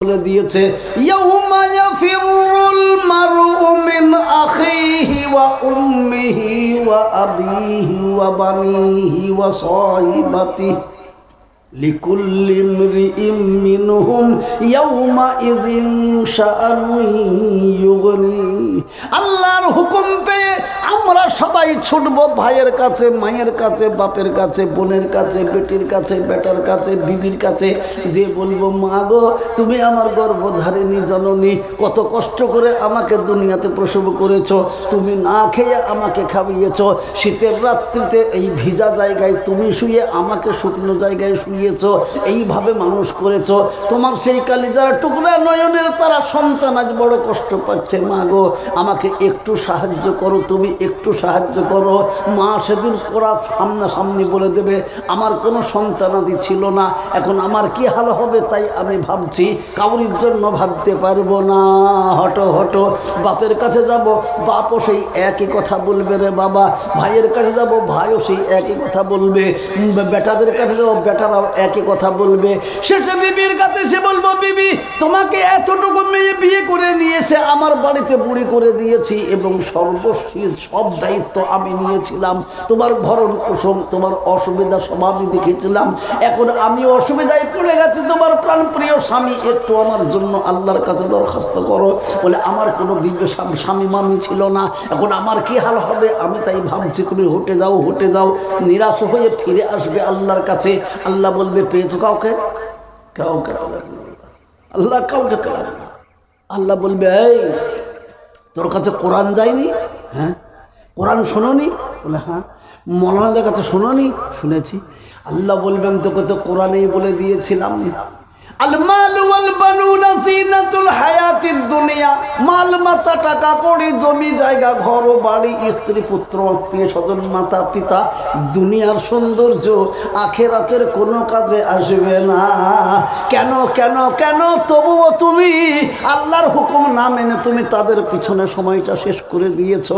বলে দিয়েছে ইয়াউমা ইয়াফিরুল মারউ মিন আখিহি ওয়া উম্মিহি ওয়া আবিহি ওয়া বানিহি ওয়া সাহিবাতিহি লিকুল্লি ইমরিইম মিনহুম ইয়াউমা ইযিন শাআনুন ইউগনি। আল্লাহর হুকুম পেয়ে আমরা সবাই ছুটব ভাইয়ের কাছে, মায়ের কাছে, বাপের কাছে, বোনের কাছে, বেটির কাছে, বেটার কাছে, বিবির কাছে, যে বলবো মা গো তুমি আমার গর্ভধারিণী জননী, কত কষ্ট করে আমাকে দুনিয়াতে প্রসব করেছো, তুমি না খেয়ে আমাকে খাইয়েছো, শীতের রাত্রিতে এই ভিজা জায়গায় তুমি শুয়ে আমাকে শুকনো জায়গায় শুয়েছো, এইভাবে মানুষ করেছো, তোমার সেই কালিজার টুকরা নয়নের তারা সন্তান আজ বড় কষ্ট পাচ্ছে, মা গো আমাকে একটু সাহায্য করো, তুমি একটু সাহায্য করো। মা সেদিন ওরা সামনাসামনি বলে দেবে আমার কোনো সন্তানাদি ছিল না, এখন আমার কি হাল হবে, তাই আমি ভাবছি, কাউরির জন্য ভাবতে পারবো না। হটো হটো বাপের কাছে যাব, বাপও সেই একই কথা বলবে রে বাবা, ভাইয়ের কাছে যাব, ভাইও সেই একই কথা বলবে, বেটাদের কাছে যাব, বেটারাও একই কথা বলবে। শেষে বিবির কাছে সে বলবো বিবি তোমাকে এতটুকু মেয়ে বিয়ে করে নিয়ে এসে আমার বাড়িতে বুড়ি করে দিয়েছি এবং সব দায়িত্ব আমি নিয়েছিলাম, তোমার ভরণ পোষণ, তোমার অসুবিধা সব আমি দেখেছিলাম, এখন আমি অসুবিধায় পড়ে গেছি, তোমার প্রাণপ্রিয় স্বামী একটু আমার জন্য আল্লাহর কাছে দরখাস্ত করো। বলে আমার কোনো স্বামী মামি ছিল না, এখন আমার কি হাল হবে, আমি তাই ভাবছি তুমি হটে যাও, হটে যাও, নিরাশ হয়ে ফিরে আসবে আল্লাহর কাছে। আল্লাহ বলবে পেয়েছো কাউকে? কাউকে পেলাম না আল্লাহ, কাউকে পেলাম না। আল্লাহ বলবে এই তোর কাছে কোরআন যায়নি? হ্যাঁ। কোরআন শোনোনি? বলে হ্যাঁ। মৌলানাদের কাছে শোনোনি? শুনেছি। আল্লাহ বলবেন তোকে তো কোরআনেই বলে দিয়েছিলাম আল মাল ওয়াল বানুনা জিনাতুল হায়াতিদ দুনিয়া, মাল মাতা, টাকা কড়ি, জমি জায়গা, ঘর বাড়ি, স্ত্রী পুত্র আত্মীয় স্বজন, মাতা পিতা, দুনিয়ার সৌন্দর্য আখিরাতের কোনো কাজে আসবে না। কেন কেন কেন? তবুও তুমি আল্লাহর হুকুম না মেনে তুমি তাদের পিছনে সময়টা শেষ করে দিয়েছ,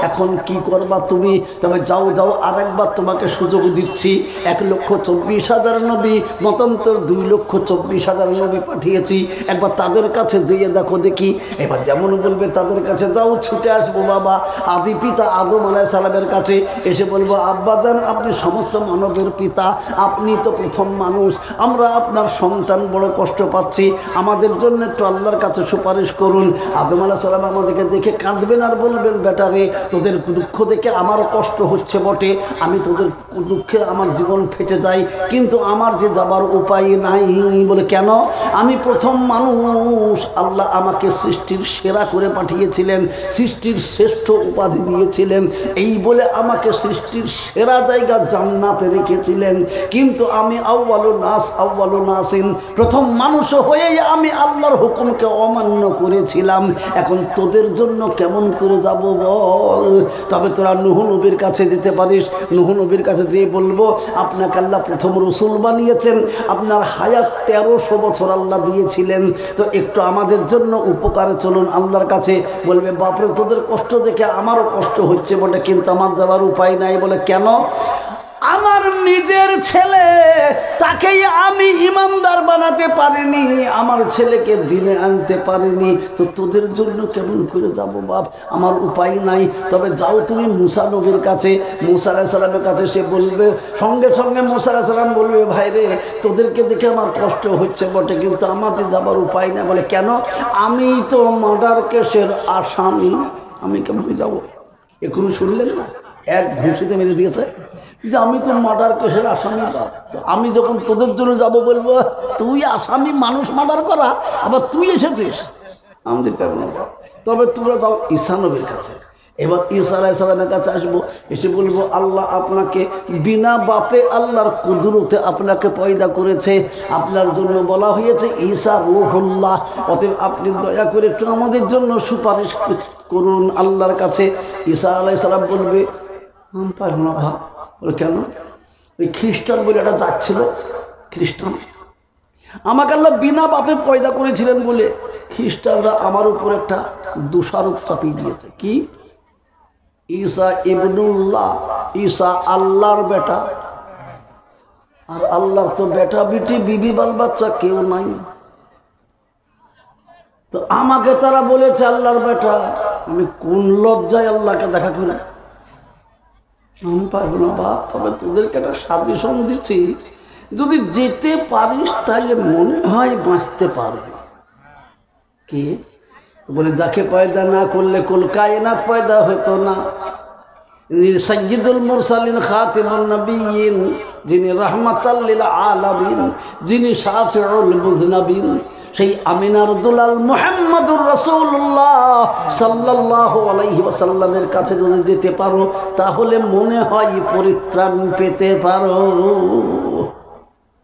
এখন কি করবা তুমি? তবে যাও যাও, আরেকবার তোমাকে সুযোগ দিচ্ছি, 1,24,000 নবী মতান্তর 2,24,000 নবী পাঠিয়েছি, একবার তাদের কাছে যেয়ে দেখো দেখি। এবার যেমন বলবে তাদের কাছে যাও, ছুটে আসবো বাবা আদি পিতা আদম আলাইহিস সালামের কাছে, এসে বলবো আব্বাজান আপনি সমস্ত মানবের পিতা, আপনি তো প্রথম মানুষ, আমরা আপনার সন্তান বড় কষ্ট পাচ্ছি, আমাদের জন্য একটু আল্লাহর কাছে সুপারিশ করুন। আদম আলাইহিস সালাম আমাদেরকে দেখে কাঁদবেন আর বলবেন বেটারে তোদের দুঃখ দেখে আমারও কষ্ট হচ্ছে বটে, আমি তোদের দুঃখে আমার জীবন ফেটে যায়, কিন্তু আমার যে যাবার উপায় নাই। বলে কেন? আমি প্রথম মানুষ, আল্লাহ আমাকে সৃষ্টির সেরা করে পাঠিয়েছিলেন, সৃষ্টির শ্রেষ্ঠ উপাধি দিয়েছিলেন, এই বলে আমাকে সৃষ্টির সেরা জায়গা জান্নাতে রেখেছিলেন, কিন্তু আমি আউয়ালুন নাসিন, প্রথম মানুষ হয়েই আমি আল্লাহর হুকুমকে অমান্য করেছিলাম, এখন তোদের জন্য কেমন করে যাব বল? তবে তোরা নূহ নবীর কাছে যেতে পারিস, নূহ নবীর কাছে যেয়ে বলবো আপনাকে আল্লাহ প্রথম রসুল বানিয়েছেন, আপনার হায়াত 1300 বছর আল্লাহ দিয়েছিলেন, তো একটু আমাদের জন্য উপকারে চলুন আল্লাহর কাছে। বলবে বাপরে তোদের কষ্ট দেখে আমারও কষ্ট হচ্ছে বটে, কিন্তু আমার যাবার উপায় নাই। বলে কেন? আমার নিজের ছেলে তাকেই আমি ইমানদার বানাতে পারিনি, আমার ছেলেকে দিনে আনতে পারিনি, তো তোদের জন্য কেমন করে যাব বাপ, আমার উপায় নাই। তবে যাও তুমি মুসা নবীর কাছে, মুসা আলাইহিস সালামের কাছে, সে বলবে সঙ্গে সঙ্গে মুসা আলাইহিস সালাম বলবে ভাই রে তোদেরকে দেখে আমার কষ্ট হচ্ছে বটে, কিন্তু আমার যে যাবার উপায় না। বলে কেন? আমি তো মার্ডার কেসের আসামি, আমি কেমন যাব? এখনো শুনলেন না, এক ঘুষিতে মেরে দিয়েছে যে আমি তো মার্ডার কেসের আসামি, আমি যখন তোদের জন্য যাব বলবো তুই আসামি, মানুষ মার্ডার করা, আবার তুই এসেছিস, আমি দিতে পারবো না। তবে তোমরা যাও ঈসা নবীর কাছে, এবার ঈসা আলাইহিস সালামের কাছে আসবো, এসে বলবো আল্লাহ আপনাকে বিনা বাপে আল্লাহর কুদরতে আপনাকে পয়দা করেছে, আপনার জন্য বলা হয়েছে ঈসা রূহুল্লাহ, অতএব আপনি দয়া করে একটু আমাদের জন্য সুপারিশ করুন আল্লাহর কাছে। ঈসা আলাইহিস সালাম বলবে আমি পারবো না ভাব। বলে কেন? ওই খ্রিস্টান বলে একটা যাচ্ছিল, খ্রিস্টান আমাকে আল্লাহ বিনা বাপে পয়দা করেছিলেন বলে খ্রিস্টানরা আমার উপর একটা দোষারোপ চাপিয়ে দিয়েছে। কি? ঈসা ইবনুল্লাহ, ঈসা আল্লাহর বেটা, আর আল্লাহর তো বেটা বিটি বিবি বাল বাচ্চা কেউ নাই। তো আমাকে তারা বলেছে আল্লাহর বেটা, আমি কোন লজ্জায় আল্লাহকে দেখা করি? আমি পারবো না বাপ, তবে তোদেরকে একটা সাজেশন দিচ্ছি, যদি যেতে পারিস তাহলে মনে হয় বাঁচতে পারবি। কি বলে, যাকে পয়দা না করলে কুল কায়নাত পয়দা হতো না। সাইয়্যিদুল মুরসালিন খাতিমুন নবিয়্যিন, যিনি রাহমাতাল লিল আলামিন, যিনি শাফিউল মুযনাবিন, সেই আমিনার দুলাল মুহাম্মদুর রাসূলুল্লাহ সাল্লাল্লাহু আলাইহি ওয়াসাল্লামের কাছে যদি যেতে পারো তাহলে মনে হয় পরিত্রাণ পেতে পারো।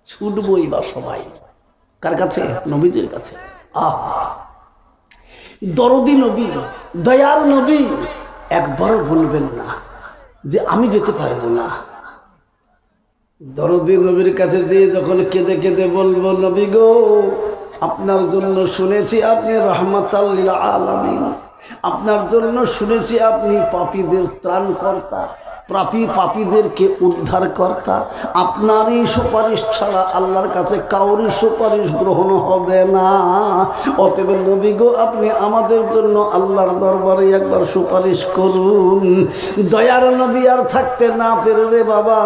ছুটবই বা সবাই কার কাছে? নবীজির কাছে। আহা, দরদি নবী, দয়ার নবী, একবারও বলবেন না যে আমি যেতে পারবো না। দরদি নবীর কাছে দিয়ে যখন কেঁদে কেঁদে বলবো, নবী গো, আপনার জন্য শুনেছি আপনি রাহমাতাল লিল আলামিন, আপনার জন্য শুনেছি আপনি পাপীদের ত্রাণকর্তা, পাপীদেরকে উদ্ধার কর্তা, আপনারই সুপারিশ ছাড়া আল্লাহর কাছে কাউরি সুপারিশ গ্রহণ হবে না। অতএব নবী গো, আপনি আমাদের জন্য আল্লাহর দরবারে একবার সুপারিশ করুন। দয়ার নবী আর থাকতে না পেরে রে বাবা,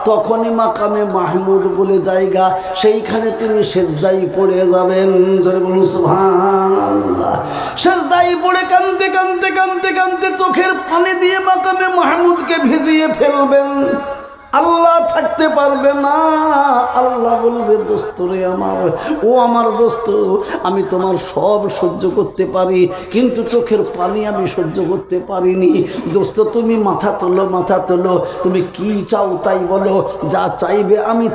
তখনই মাকামে মাহমুদ বলে জায়গা, সেইখানে তিনি সেজদায় পড়ে যাবেন। ধরে বলুন সুবহানাল্লাহ। সেজদায় পড়ে কাঁদতে কাঁদতে কাঁদতে কাঁদতে চোখের পানি দিয়ে মাকামে মাহমুদকে ভিজিয়ে ফেলবেন। আল্লাহ থাকতে পারবে না। আল্লাহ বলবে, দোস্ত রে আমার, ও আমার দোস্ত, আমি তোমার সব সহ্য করতে পারি, কিন্তু চোখের পানি আমি সহ্য করতে পারিনি। দোস্ত, তুমি মাথা তোলো, মাথা তোলো, তুমি কি চাও তাই বলো, যা চাইবে আমি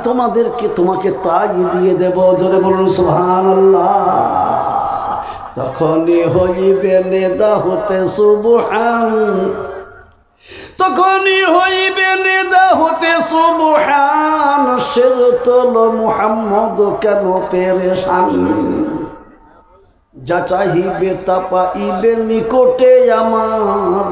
তোমাকে তাই দিয়ে দেব। জোরে বলুন সুবহানাল্লাহ। তখনই হইবে নেদা হতে সুবহান, তখনই হইবে নেদা হতে সুবহান, শের তোল মুহাম্মদ কেন পেরেশান। যা চাহিবে তা পাইবে নিকটে আমার,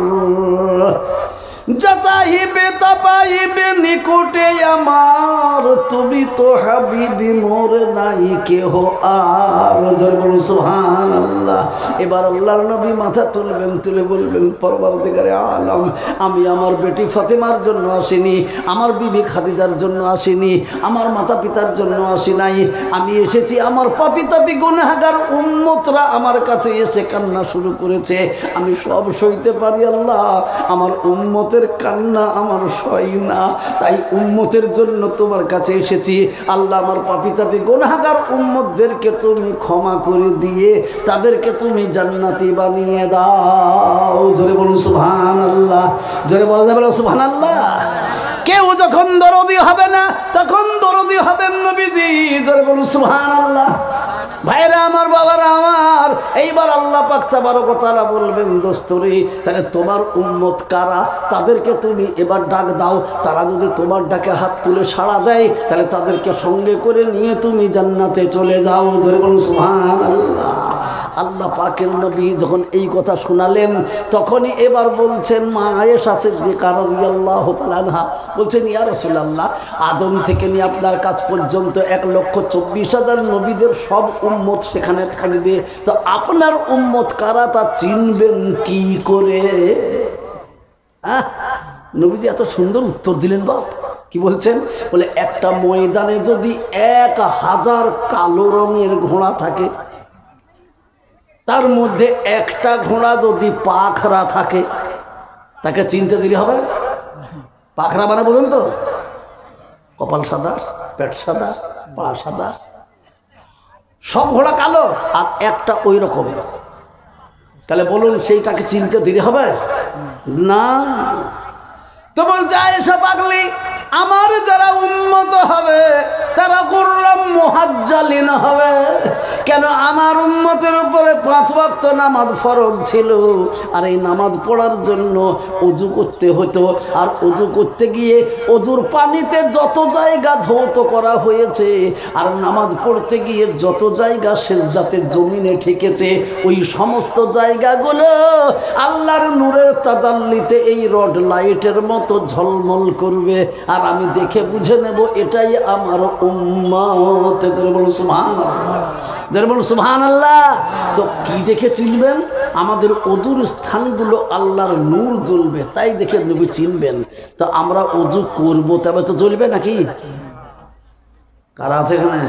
যা চাহিবে তা পাইবে নিকটে আমার, তুমি তো হাবিবি মোর নাই কেহ আর। ধরে বলুন সুবহানাল্লাহ। এবার আল্লাহর নবী মাথা তুলবেন, তুলে বলবেন, পরওয়ারদিগারে আলম, আমি আমার বেটি ফাতেমার জন্য আসিনি, আমার বিবি খাদিজার জন্য আসিনি, আমার মাতা পিতার জন্য আসি নাই, আমি এসেছি আমার পাপী তাপী গুনাহগার উম্মতরা আমার কাছে এসে কান্না শুরু করেছে, আমি সব সইতে পারি আল্লাহ, আমার উম্মত কান্না আমার সয় না, তাই উম্মতের জন্য তোমার কাছে এসেছি। আল্লাহ, আমার পাপী তাপী গুনাহগার উম্মতদেরকে তুমি ক্ষমা করে দিয়ে তাদেরকে তুমি জান্নাতি বানিয়ে দাও। জোরে বলুন সুবহানাল্লাহ। জোরে বলা যাবে সুবহানাল্লাহ। কেউ যখন দরদি হবে না তখন দরদি হবেন নবীজি। জোরে বলুন সুবহানাল্লাহ। ভাইরা আমার, বাবারা আমার, এইবার আল্লাহ পাক তাবারক ওয়া তাআলা বলবেন, দোস্তরে, তাহলে তোমার উম্মত কারা, তাদেরকে তুমি এবার ডাক দাও। তারা যদি তোমার ডাকে হাত তুলে সাড়া দেয় তাহলে তাদেরকে সঙ্গে করে নিয়ে তুমি জান্নাতে চলে যাও। ধরে বলুন সুবহানাল্লাহ। আল্লাহ পাকের নবী যখন এই কথা শোনালেন তখনই এবার বলছেন মা আয়েশা সিদ্দিকা রাদিয়াল্লাহু তাআলা আনহা, বলছেন, ইয়া রাসূলুল্লাহ, আদম থেকে নিয়ে আপনার কাছ পর্যন্ত 1,24,000 নবীদের সব উম্মত সেখানে থাকবে, তো আপনার উম্মত কারা তা চিনবেন কি করে? নবীজি এত সুন্দর উত্তর দিলেন বাপ। কি বলছেন? বলে, একটা ময়দানে যদি 1000 কালো রঙের ঘোড়া থাকে, তার মধ্যে একটা ঘোড়া যদি পাখরা থাকে, তাকে চিনতে দেরি হবে? পাখরা মানে বলুন তো, কপাল সাদা, পেট সাদা, পা সাদা, সব ঘোড়া কালো আর একটা ওই রকম, তাহলে বলুন সেইটাকে চিনতে দেরি হবে না? তো বলছে আয়েশা পাগলি, আমার যারা উম্মত হবে তারা কুররাম মুহাজ্জালিন হবে। কেন? আমার উম্মতের উপরে 5 ওয়াক্ত নামাজ ফরজ ছিল, আর এই নামাজ পড়ার জন্য ওযু করতে হতো, আর ওযু করতে গিয়ে ওযুর পানিতে যত জায়গা ধৌত করা হয়েছে, আর নামাজ পড়তে গিয়ে যত জায়গা সেজদাতে জমিনে ঠেকেছে, ওই সমস্ত জায়গাগুলো আল্লাহর নূরের তাজাল্লিতে এই রড লাইটের মতো ঝলমল করবে, আর আমি দেখে বুঝে নেব এটাই আমার উম্মত। বলুন সুবহানাল্লাহ। যারা বলুন সুবহানাল্লাহ। তো কি দেখে চিনবেন? আমাদের অজুর স্থানগুলো আল্লাহর নূর জ্বলবে, তাই দেখে নবী চিনবেন। তো আমরা অজু করব, তবে তো জ্বলবে নাকি? কারা আছে এখানে?